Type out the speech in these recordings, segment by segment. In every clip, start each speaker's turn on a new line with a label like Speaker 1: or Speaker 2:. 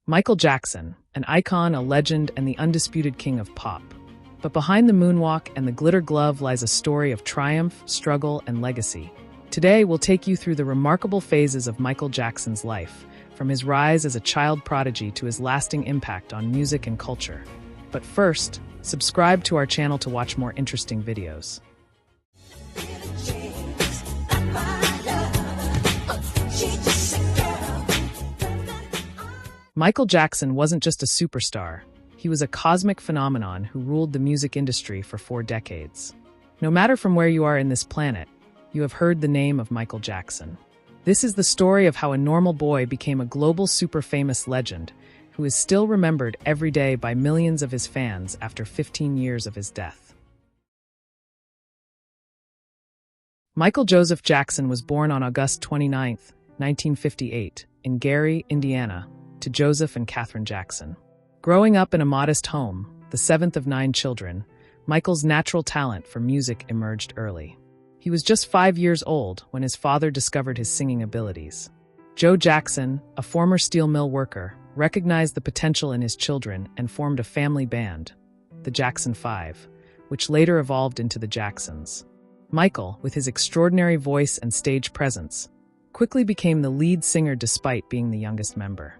Speaker 1: Michael Jackson, an icon, a legend, and the undisputed king of pop. But behind the moonwalk and the glitter glove lies a story of triumph, struggle, and legacy. Today, we'll take you through the remarkable phases of Michael Jackson's life, from his rise as a child prodigy to his lasting impact on music and culture. But first, subscribe to our channel to watch more interesting videos. Michael Jackson wasn't just a superstar. He was a cosmic phenomenon who ruled the music industry for 4 decades. No matter from where you are in this planet, you have heard the name of Michael Jackson. This is the story of how a normal boy became a global super-famous legend who is still remembered every day by millions of his fans after 15 years of his death. Michael Joseph Jackson was born on August 29, 1958, in Gary, Indiana, to Joseph and Catherine Jackson. Growing up in a modest home, the 7th of 9 children, Michael's natural talent for music emerged early. He was just 5 years old when his father discovered his singing abilities. Joe Jackson, a former steel mill worker, recognized the potential in his children and formed a family band, the Jackson 5, which later evolved into the Jacksons. Michael, with his extraordinary voice and stage presence, quickly became the lead singer despite being the youngest member.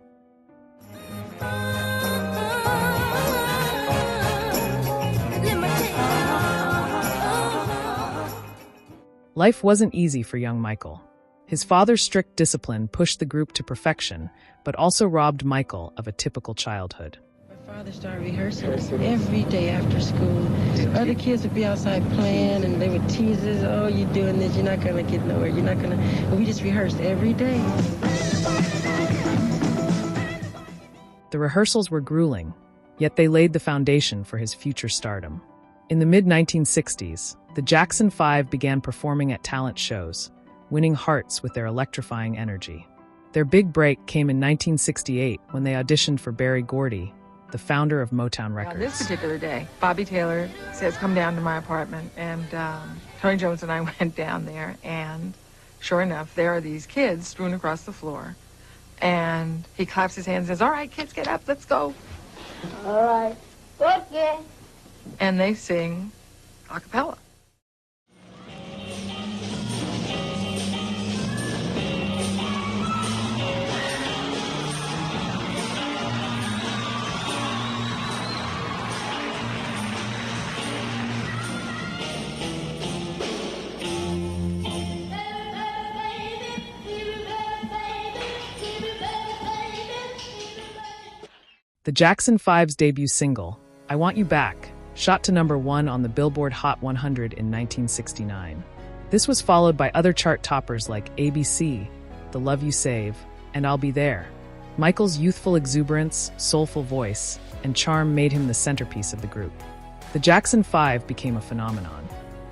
Speaker 1: Life wasn't easy for young Michael. His father's strict discipline pushed the group to perfection, but also robbed Michael of a typical childhood.
Speaker 2: My father started rehearsals every day after school. Other kids would be outside playing, and they would tease us, "Oh, you're doing this, you're not going to get nowhere, you're not going to..." And we just rehearsed every day.
Speaker 1: The rehearsals were grueling, yet they laid the foundation for his future stardom. In the mid-1960s, the Jackson 5 began performing at talent shows, winning hearts with their electrifying energy. Their big break came in 1968 when they auditioned for Berry Gordy, the founder of Motown Records.
Speaker 3: On this particular day, Bobby Taylor says, "Come down to my apartment," and Tony Jones and I went down there, and sure enough, there are these kids strewn across the floor, and he claps his hands and says, "All right, kids, get up, let's go."
Speaker 4: All right. Okay.
Speaker 3: And they sing a cappella.
Speaker 1: The Jackson 5's debut single, "I Want You Back," shot to number 1 on the Billboard Hot 100 in 1969. This was followed by other chart toppers like ABC, The Love You Save, and I'll Be There. Michael's youthful exuberance, soulful voice, and charm made him the centerpiece of the group. The Jackson 5 became a phenomenon.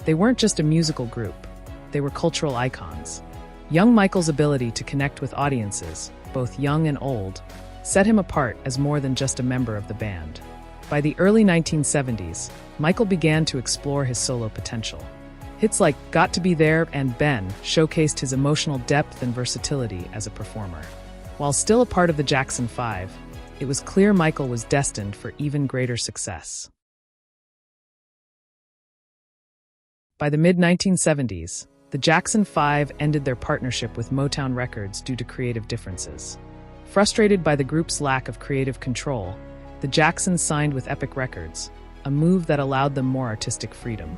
Speaker 1: They weren't just a musical group, they were cultural icons. Young Michael's ability to connect with audiences, both young and old, set him apart as more than just a member of the band. By the early 1970s, Michael began to explore his solo potential. Hits like Got to Be There and Ben showcased his emotional depth and versatility as a performer. While still a part of the Jackson 5, it was clear Michael was destined for even greater success. By the mid-1970s, the Jackson 5 ended their partnership with Motown Records due to creative differences. Frustrated by the group's lack of creative control, the Jacksons signed with Epic Records, a move that allowed them more artistic freedom.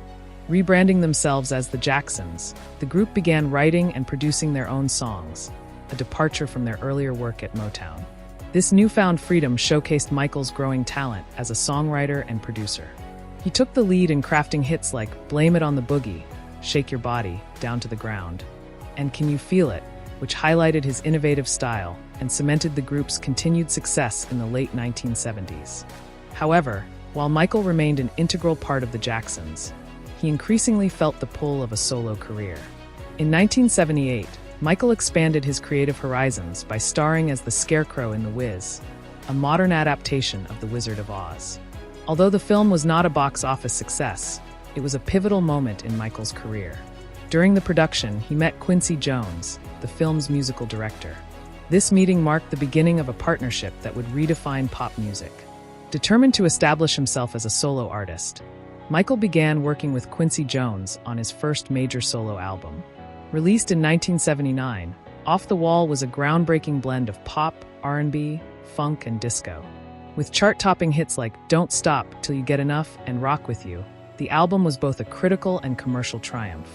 Speaker 1: Rebranding themselves as the Jacksons, the group began writing and producing their own songs, a departure from their earlier work at Motown. This newfound freedom showcased Michael's growing talent as a songwriter and producer. He took the lead in crafting hits like Blame It on the Boogie, Shake Your Body, Down to the Ground, and Can You Feel It, which highlighted his innovative style and cemented the group's continued success in the late 1970s. However, while Michael remained an integral part of the Jacksons, he increasingly felt the pull of a solo career. In 1978, Michael expanded his creative horizons by starring as the Scarecrow in The Wiz, a modern adaptation of The Wizard of Oz. Although the film was not a box office success, it was a pivotal moment in Michael's career. During the production, he met Quincy Jones, the film's musical director. This meeting marked the beginning of a partnership that would redefine pop music. Determined to establish himself as a solo artist, Michael began working with Quincy Jones on his first major solo album. Released in 1979, Off the Wall was a groundbreaking blend of pop, R&B, funk, and disco. With chart-topping hits like Don't Stop Till You Get Enough and Rock With You, the album was both a critical and commercial triumph.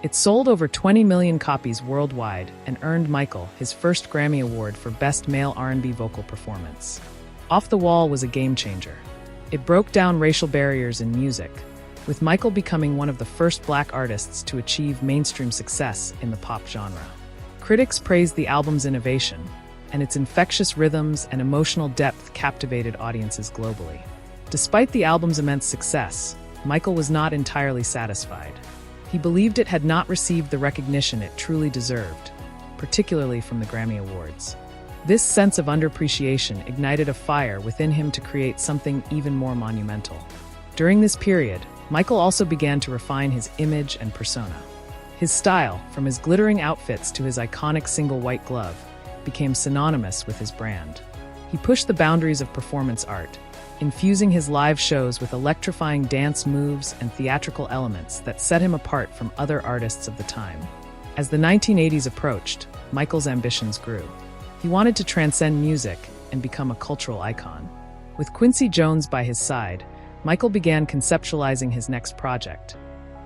Speaker 1: It sold over 20 million copies worldwide and earned Michael his first Grammy Award for Best Male R&B Vocal Performance. Off the Wall was a game-changer. It broke down racial barriers in music, with Michael becoming one of the first Black artists to achieve mainstream success in the pop genre. Critics praised the album's innovation, and its infectious rhythms and emotional depth captivated audiences globally. Despite the album's immense success, Michael was not entirely satisfied. He believed it had not received the recognition it truly deserved, particularly from the Grammy Awards. This sense of underappreciation ignited a fire within him to create something even more monumental. During this period, Michael also began to refine his image and persona. His style, from his glittering outfits to his iconic single white glove, became synonymous with his brand. He pushed the boundaries of performance art, infusing his live shows with electrifying dance moves and theatrical elements that set him apart from other artists of the time. As the 1980s approached, Michael's ambitions grew. He wanted to transcend music and become a cultural icon. With Quincy Jones by his side, Michael began conceptualizing his next project,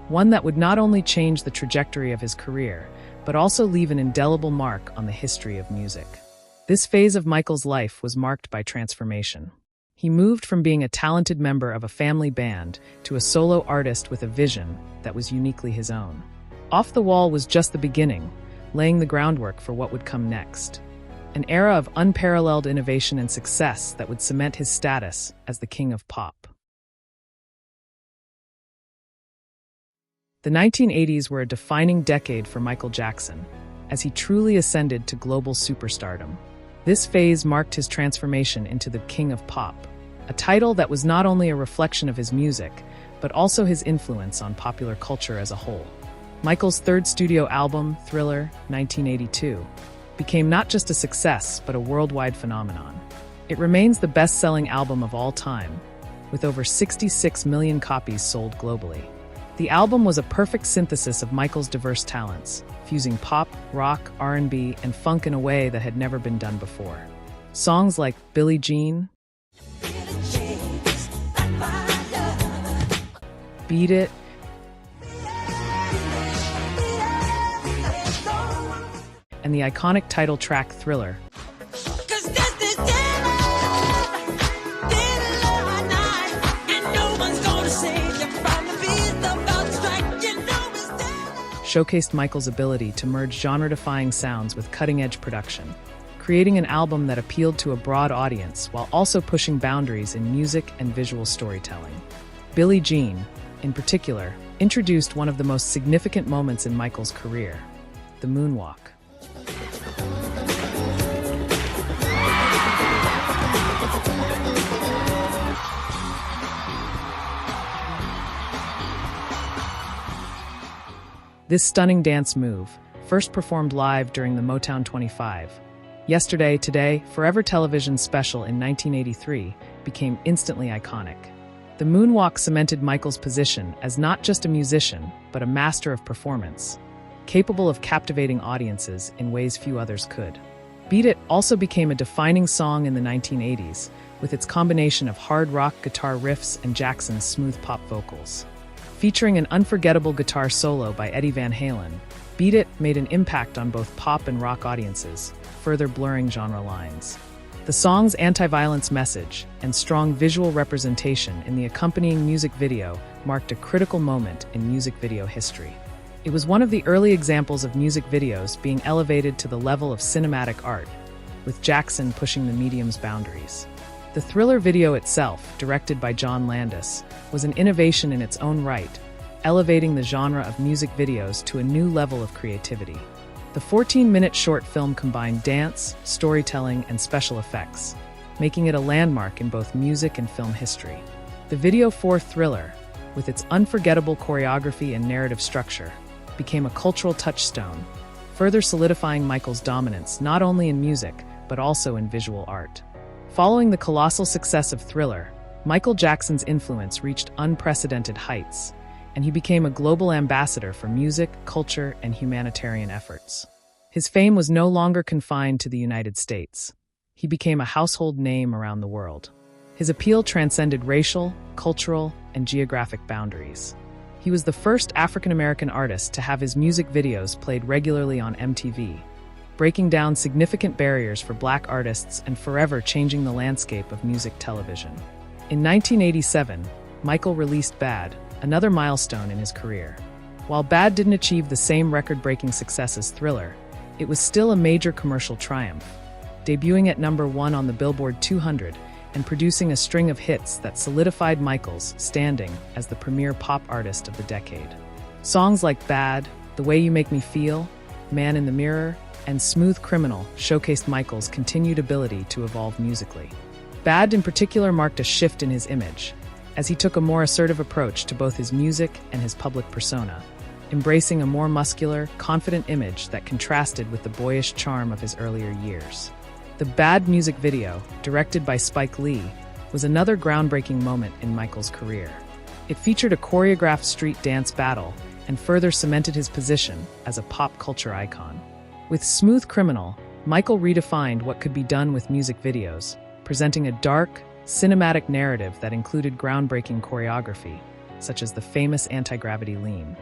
Speaker 1: one that would not only change the trajectory of his career, but also leave an indelible mark on the history of music. This phase of Michael's life was marked by transformation. He moved from being a talented member of a family band to a solo artist with a vision that was uniquely his own. Off the Wall was just the beginning, laying the groundwork for what would come next. An era of unparalleled innovation and success that would cement his status as the king of pop. The 1980s were a defining decade for Michael Jackson, as he truly ascended to global superstardom. This phase marked his transformation into the king of pop, a title that was not only a reflection of his music, but also his influence on popular culture as a whole. Michael's third studio album, Thriller, 1982, became not just a success, but a worldwide phenomenon. It remains the best-selling album of all time, with over 66 million copies sold globally. The album was a perfect synthesis of Michael's diverse talents, fusing pop, rock, R&B, and funk in a way that had never been done before. Songs like Billie Jean, Beat It, and the iconic title track Thriller showcased Michael's ability to merge genre-defying sounds with cutting-edge production, creating an album that appealed to a broad audience while also pushing boundaries in music and visual storytelling. Billie Jean, in particular, introduced one of the most significant moments in Michael's career, the moonwalk. This stunning dance move, first performed live during the Motown 25, Yesterday, Today, Forever Television special in 1983, became instantly iconic. The moonwalk cemented Michael's position as not just a musician, but a master of performance, capable of captivating audiences in ways few others could. Beat It also became a defining song in the 1980s, with its combination of hard rock guitar riffs and Jackson's smooth pop vocals. Featuring an unforgettable guitar solo by Eddie Van Halen, Beat It made an impact on both pop and rock audiences, further blurring genre lines. The song's anti-violence message and strong visual representation in the accompanying music video marked a critical moment in music video history. It was one of the early examples of music videos being elevated to the level of cinematic art, with Jackson pushing the medium's boundaries. The Thriller video itself, directed by John Landis, was an innovation in its own right, elevating the genre of music videos to a new level of creativity. The 14-minute short film combined dance, storytelling, and special effects, making it a landmark in both music and film history. The video for Thriller, with its unforgettable choreography and narrative structure, became a cultural touchstone, further solidifying Michael's dominance not only in music, but also in visual art. Following the colossal success of Thriller, Michael Jackson's influence reached unprecedented heights, and he became a global ambassador for music, culture, and humanitarian efforts. His fame was no longer confined to the United States. He became a household name around the world. His appeal transcended racial, cultural, and geographic boundaries. He was the first African-American artist to have his music videos played regularly on MTV, breaking down significant barriers for Black artists and forever changing the landscape of music television. In 1987, Michael released Bad, another milestone in his career. While Bad didn't achieve the same record-breaking success as Thriller, it was still a major commercial triumph, debuting at #1 on the Billboard 200 and producing a string of hits that solidified Michael's standing as the premier pop artist of the decade. Songs like Bad, The Way You Make Me Feel, Man in the Mirror, and Smooth Criminal showcased Michael's continued ability to evolve musically. Bad in particular marked a shift in his image, as he took a more assertive approach to both his music and his public persona, embracing a more muscular, confident image that contrasted with the boyish charm of his earlier years. The Bad music video, directed by Spike Lee, was another groundbreaking moment in Michael's career. It featured a choreographed street dance battle and further cemented his position as a pop culture icon. With Smooth Criminal, Michael redefined what could be done with music videos, presenting a dark, cinematic narrative that included groundbreaking choreography, such as the famous anti-gravity lean.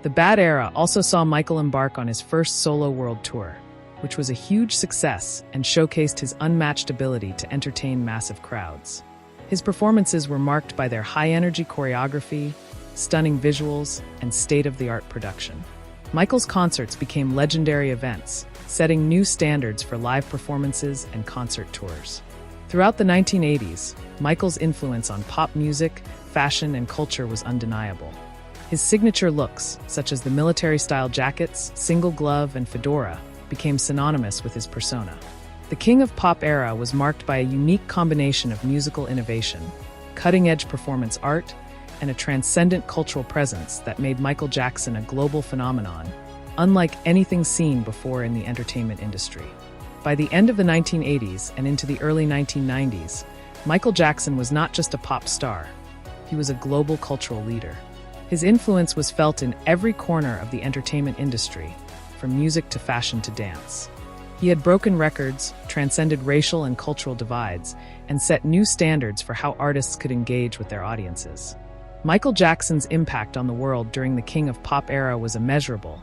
Speaker 1: The Bad era also saw Michael embark on his first solo world tour, which was a huge success and showcased his unmatched ability to entertain massive crowds. His performances were marked by their high-energy choreography, stunning visuals, and state-of-the-art production. Michael's concerts became legendary events, setting new standards for live performances and concert tours. Throughout the 1980s, Michael's influence on pop music, fashion, and culture was undeniable. His signature looks, such as the military-style jackets, single glove, and fedora, became synonymous with his persona. The King of Pop era was marked by a unique combination of musical innovation, cutting-edge performance art, and a transcendent cultural presence that made Michael Jackson a global phenomenon, unlike anything seen before in the entertainment industry. By the end of the 1980s and into the early 1990s, Michael Jackson was not just a pop star, he was a global cultural leader. His influence was felt in every corner of the entertainment industry, from music to fashion to dance. He had broken records, transcended racial and cultural divides, and set new standards for how artists could engage with their audiences. Michael Jackson's impact on the world during the King of Pop era was immeasurable,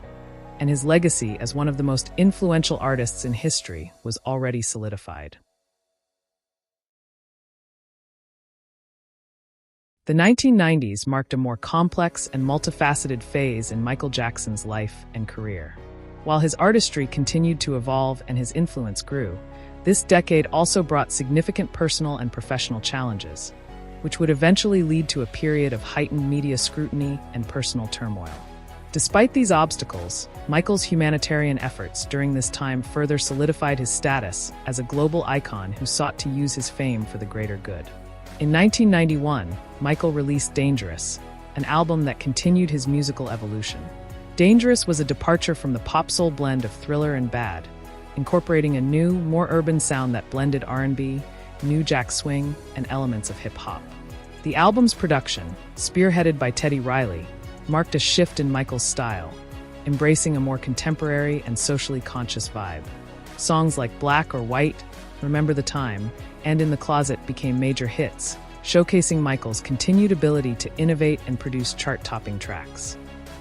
Speaker 1: and his legacy as one of the most influential artists in history was already solidified. The 1990s marked a more complex and multifaceted phase in Michael Jackson's life and career. While his artistry continued to evolve and his influence grew, this decade also brought significant personal and professional challenges, which would eventually lead to a period of heightened media scrutiny and personal turmoil. Despite these obstacles, Michael's humanitarian efforts during this time further solidified his status as a global icon who sought to use his fame for the greater good. In 1991, Michael released Dangerous, an album that continued his musical evolution. Dangerous was a departure from the pop-soul blend of Thriller and Bad, incorporating a new, more urban sound that blended R&B, new jack swing, and elements of hip-hop. The album's production, spearheaded by Teddy Riley, marked a shift in Michael's style, embracing a more contemporary and socially conscious vibe. Songs like Black or White, Remember the Time, and In the Closet became major hits, showcasing Michael's continued ability to innovate and produce chart-topping tracks.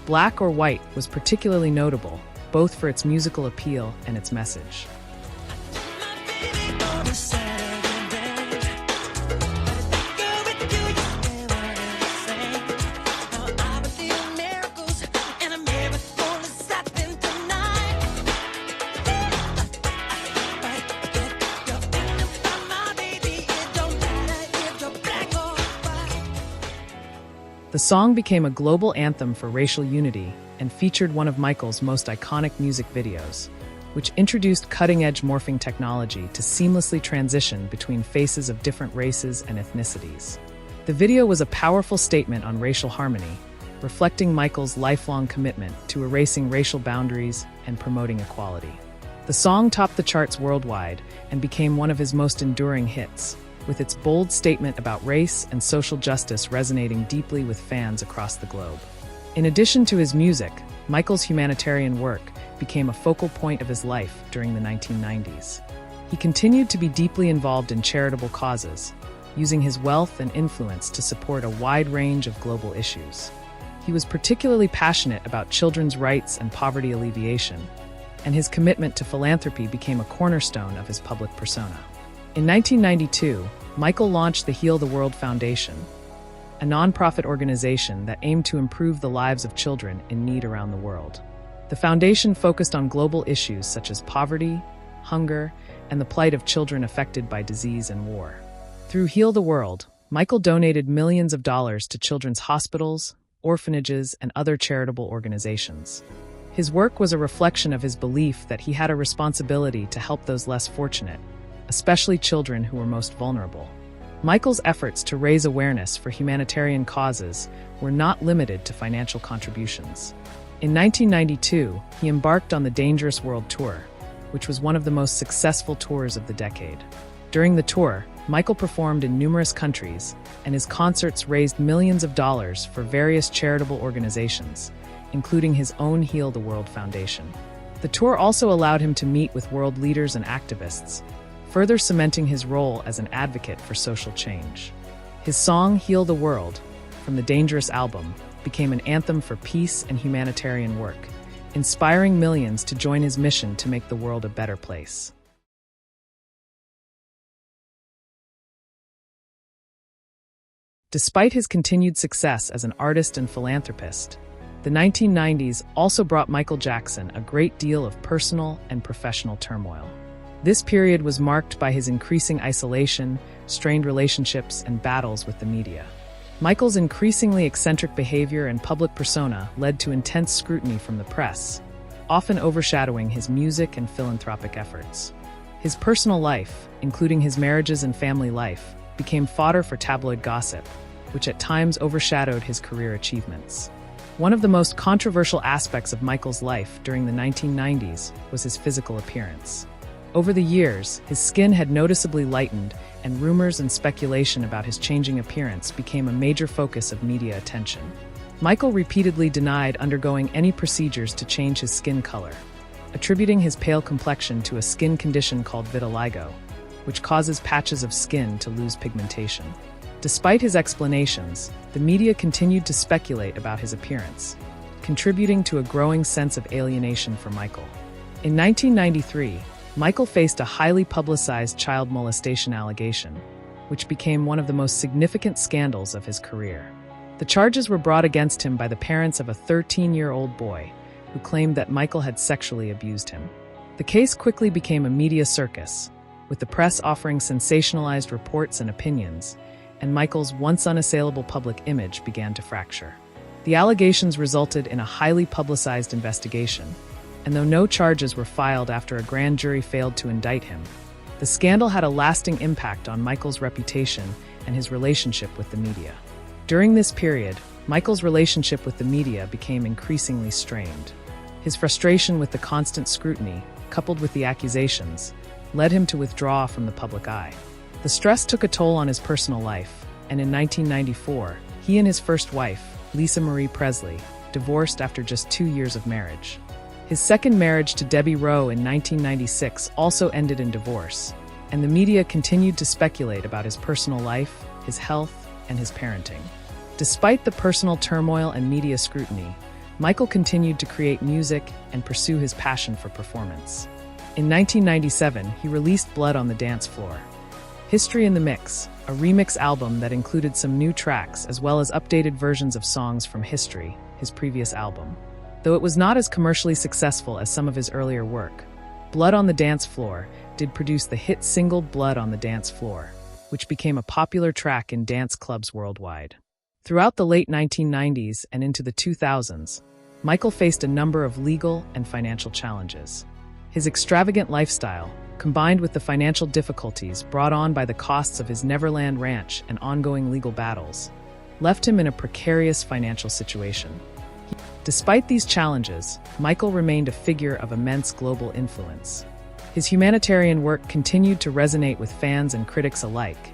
Speaker 1: Black or White was particularly notable, both for its musical appeal and its message. The song became a global anthem for racial unity and featured one of Michael's most iconic music videos, which introduced cutting-edge morphing technology to seamlessly transition between faces of different races and ethnicities. The video was a powerful statement on racial harmony, reflecting Michael's lifelong commitment to erasing racial boundaries and promoting equality. The song topped the charts worldwide and became one of his most enduring hits, with its bold statement about race and social justice resonating deeply with fans across the globe. In addition to his music, Michael's humanitarian work became a focal point of his life during the 1990s. He continued to be deeply involved in charitable causes, using his wealth and influence to support a wide range of global issues. He was particularly passionate about children's rights and poverty alleviation, and his commitment to philanthropy became a cornerstone of his public persona. In 1992, Michael launched the Heal the World Foundation, a nonprofit organization that aimed to improve the lives of children in need around the world. The foundation focused on global issues such as poverty, hunger, and the plight of children affected by disease and war. Through Heal the World, Michael donated millions of dollars to children's hospitals, orphanages, and other charitable organizations. His work was a reflection of his belief that he had a responsibility to help those less fortunate, especially children who were most vulnerable. Michael's efforts to raise awareness for humanitarian causes were not limited to financial contributions. In 1992, he embarked on the Dangerous World Tour, which was one of the most successful tours of the decade. During the tour, Michael performed in numerous countries, and his concerts raised millions of dollars for various charitable organizations, including his own Heal the World Foundation. The tour also allowed him to meet with world leaders and activists, further cementing his role as an advocate for social change. His song, Heal the World, from the Dangerous album, became an anthem for peace and humanitarian work, inspiring millions to join his mission to make the world a better place. Despite his continued success as an artist and philanthropist, the 1990s also brought Michael Jackson a great deal of personal and professional turmoil. This period was marked by his increasing isolation, strained relationships, and battles with the media. Michael's increasingly eccentric behavior and public persona led to intense scrutiny from the press, often overshadowing his music and philanthropic efforts. His personal life, including his marriages and family life, became fodder for tabloid gossip, which at times overshadowed his career achievements. One of the most controversial aspects of Michael's life during the 1990s was his physical appearance. Over the years, his skin had noticeably lightened, and rumors and speculation about his changing appearance became a major focus of media attention. Michael repeatedly denied undergoing any procedures to change his skin color, attributing his pale complexion to a skin condition called vitiligo, which causes patches of skin to lose pigmentation. Despite his explanations, the media continued to speculate about his appearance, contributing to a growing sense of alienation for Michael. In 1993, Michael faced a highly publicized child molestation allegation, which became one of the most significant scandals of his career. The charges were brought against him by the parents of a 13-year-old boy who claimed that Michael had sexually abused him. The case quickly became a media circus, with the press offering sensationalized reports and opinions, and Michael's once unassailable public image began to fracture. The allegations resulted in a highly publicized investigation, and though no charges were filed after a grand jury failed to indict him, the scandal had a lasting impact on Michael's reputation and his relationship with the media. During this period, Michael's relationship with the media became increasingly strained. His frustration with the constant scrutiny, coupled with the accusations, led him to withdraw from the public eye. The stress took a toll on his personal life, and in 1994, he and his first wife, Lisa Marie Presley, divorced after just 2 years of marriage. His second marriage to Debbie Rowe in 1996 also ended in divorce, and the media continued to speculate about his personal life, his health, and his parenting. Despite the personal turmoil and media scrutiny, Michael continued to create music and pursue his passion for performance. In 1997, he released Blood on the Dance Floor, History in the Mix, a remix album that included some new tracks as well as updated versions of songs from History, his previous album. Though it was not as commercially successful as some of his earlier work, Blood on the Dance Floor did produce the hit single Blood on the Dance Floor, which became a popular track in dance clubs worldwide. Throughout the late 1990s and into the 2000s, Michael faced a number of legal and financial challenges. His extravagant lifestyle, combined with the financial difficulties brought on by the costs of his Neverland Ranch and ongoing legal battles, left him in a precarious financial situation. Despite these challenges, Michael remained a figure of immense global influence. His humanitarian work continued to resonate with fans and critics alike,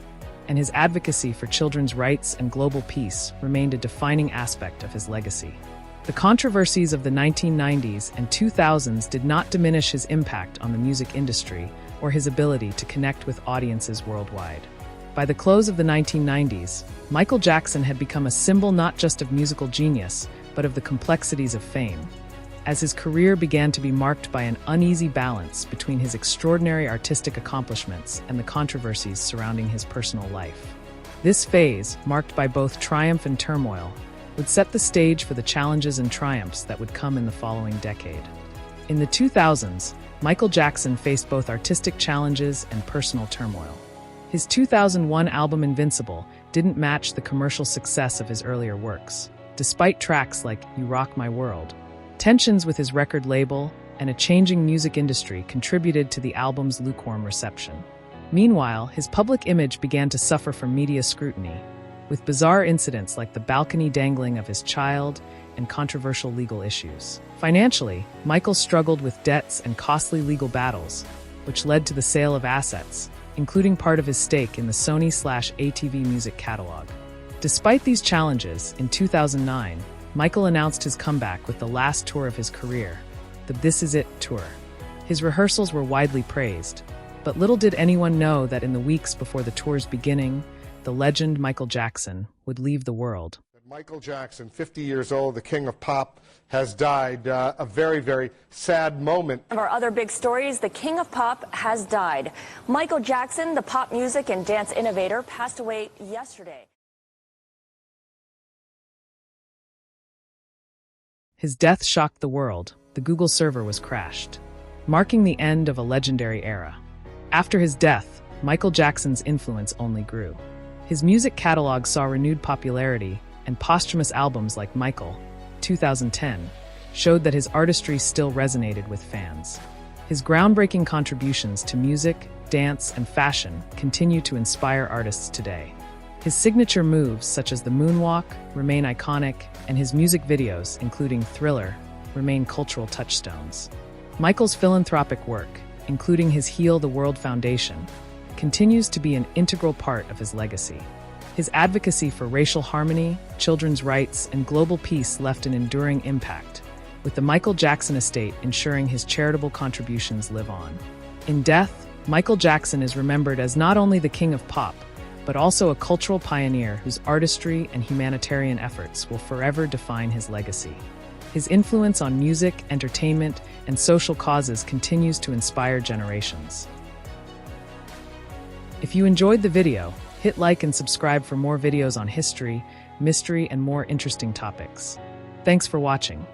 Speaker 1: and his advocacy for children's rights and global peace remained a defining aspect of his legacy. The controversies of the 1990s and 2000s did not diminish his impact on the music industry or his ability to connect with audiences worldwide. By the close of the 1990s, Michael Jackson had become a symbol not just of musical genius, but of the complexities of fame, as his career began to be marked by an uneasy balance between his extraordinary artistic accomplishments and the controversies surrounding his personal life. This phase, marked by both triumph and turmoil, would set the stage for the challenges and triumphs that would come in the following decade. In the 2000s, Michael Jackson faced both artistic challenges and personal turmoil. His 2001 album Invincible didn't match the commercial success of his earlier works, despite tracks like You Rock My World. Tensions with his record label and a changing music industry contributed to the album's lukewarm reception. Meanwhile, his public image began to suffer from media scrutiny, with bizarre incidents like the balcony dangling of his child and controversial legal issues. Financially, Michael struggled with debts and costly legal battles, which led to the sale of assets, including part of his stake in the Sony/ATV music catalog. Despite these challenges, in 2009, Michael announced his comeback with the last tour of his career, the This Is It tour. His rehearsals were widely praised, but little did anyone know that in the weeks before the tour's beginning, the legend Michael Jackson would leave the world.
Speaker 5: Michael Jackson, 50 years old, the king of pop, has died. A very, very sad moment.
Speaker 6: One of our other big stories, the king of pop has died. Michael Jackson, the pop music and dance innovator, passed away yesterday.
Speaker 1: His death shocked the world. The Google server was crashed, marking the end of a legendary era. After his death, Michael Jackson's influence only grew. His music catalog saw renewed popularity, and posthumous albums like Michael, 2010, showed that his artistry still resonated with fans. His groundbreaking contributions to music, dance, and fashion continue to inspire artists today. His signature moves, such as the moonwalk, remain iconic, and his music videos, including Thriller, remain cultural touchstones. Michael's philanthropic work, including his Heal the World Foundation, continues to be an integral part of his legacy. His advocacy for racial harmony, children's rights, and global peace left an enduring impact, with the Michael Jackson estate ensuring his charitable contributions live on. In death, Michael Jackson is remembered as not only the king of pop, but also a cultural pioneer whose artistry and humanitarian efforts will forever define his legacy. His influence on music, entertainment, and social causes continues to inspire generations. If you enjoyed the video, hit like and subscribe for more videos on history, mystery, and more interesting topics. Thanks for watching.